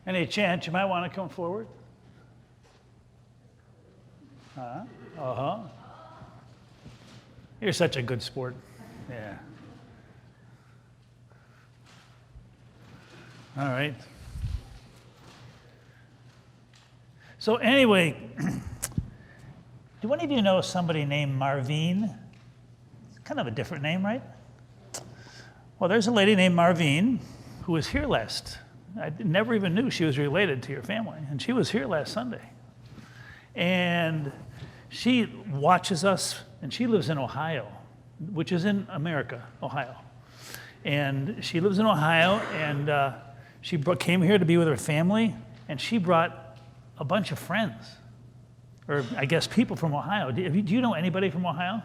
Any chance you might want to come forward? Uh-huh. You're such a good sport. Yeah. All right. So anyway, do any of you know somebody named Marvine? It's kind of a different name, right? Well, there's a lady named Marvine who was here last. I never even knew she was related to your family, and she was here last Sunday. And she watches us, and she lives in Ohio, which is in America, Ohio. And she lives in Ohio, and she came here to be with her family, and she brought a bunch of friends, or I guess people from Ohio. Do you know anybody from Ohio?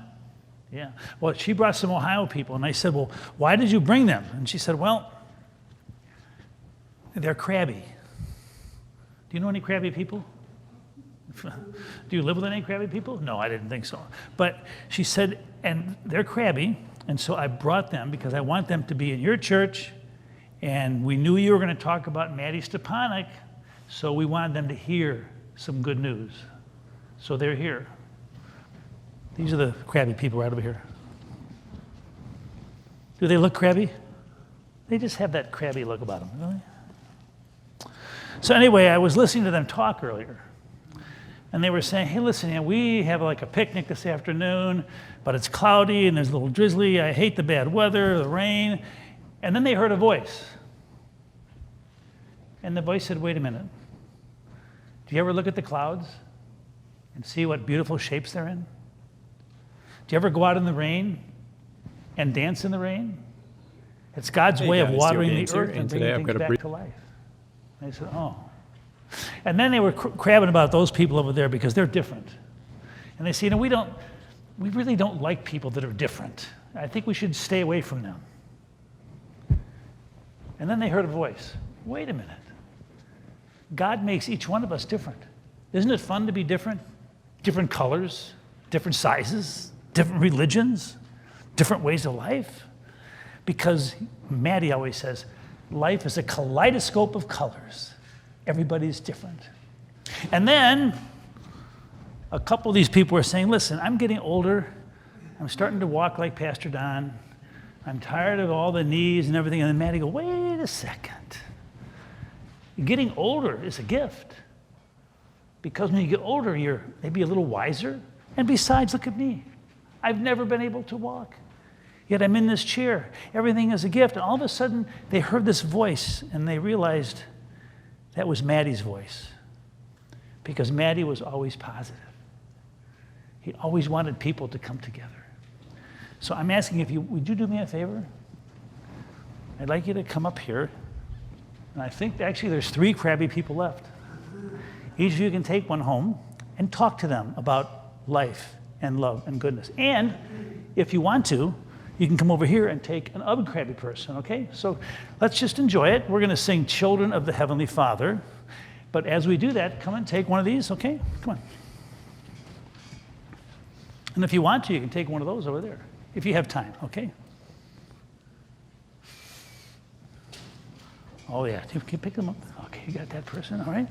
Yeah. Well, she brought some Ohio people, and I said, well, why did you bring them? And she said, well, they're crabby. Do you know any crabby people? Do you live with any crabby people? No, I didn't think so. But she said, and they're crabby, and so I brought them because I want them to be in your church, and we knew you were going to talk about Maddie Stepanek, so we wanted them to hear some good news. So they're here. These are the crabby people right over here. Do they look crabby? They just have that crabby look about them, really. So anyway, I was listening to them talk earlier. And they were saying, hey, listen, we have like a picnic this afternoon, but it's cloudy and there's a little drizzly. I hate the bad weather, the rain. And then they heard a voice. And the voice said, wait a minute. Do you ever look at the clouds and see what beautiful shapes they're in? Do you ever go out in the rain and dance in the rain? It's God's way of watering the earth and bringing things back to life. And I said, oh. And then they were crabbing about those people over there because they're different. And they say, we really don't like people that are different. I think we should stay away from them. And then they heard a voice. Wait a minute. God makes each one of us different. Isn't it fun to be different? Different colors, different sizes, different religions, different ways of life. Because Maddie always says, life is a kaleidoscope of colors. Everybody's different. And then a couple of these people were saying, listen, I'm getting older. I'm starting to walk like Pastor Don. I'm tired of all the knees and everything. And then Maddie goes, wait a second. Getting older is a gift. Because when you get older, you're maybe a little wiser. And besides, look at me. I've never been able to walk. Yet I'm in this chair. Everything is a gift. And all of a sudden, they heard this voice, and they realized that was Maddie's voice. Because Maddie was always positive. He always wanted people to come together. So I'm asking would you do me a favor? I'd like you to come up here. And I think actually there's 3 crabby people left. Each of you can take one home and talk to them about life and love and goodness. And if you want to, you can come over here and take an other crabby person, okay? So let's just enjoy it. We're going to sing Children of the Heavenly Father. But as we do that, come and take one of these, okay? Come on. And if you want to, you can take one of those over there, if you have time, okay? Oh, yeah. Can you pick them up? Okay, you got that person, all right?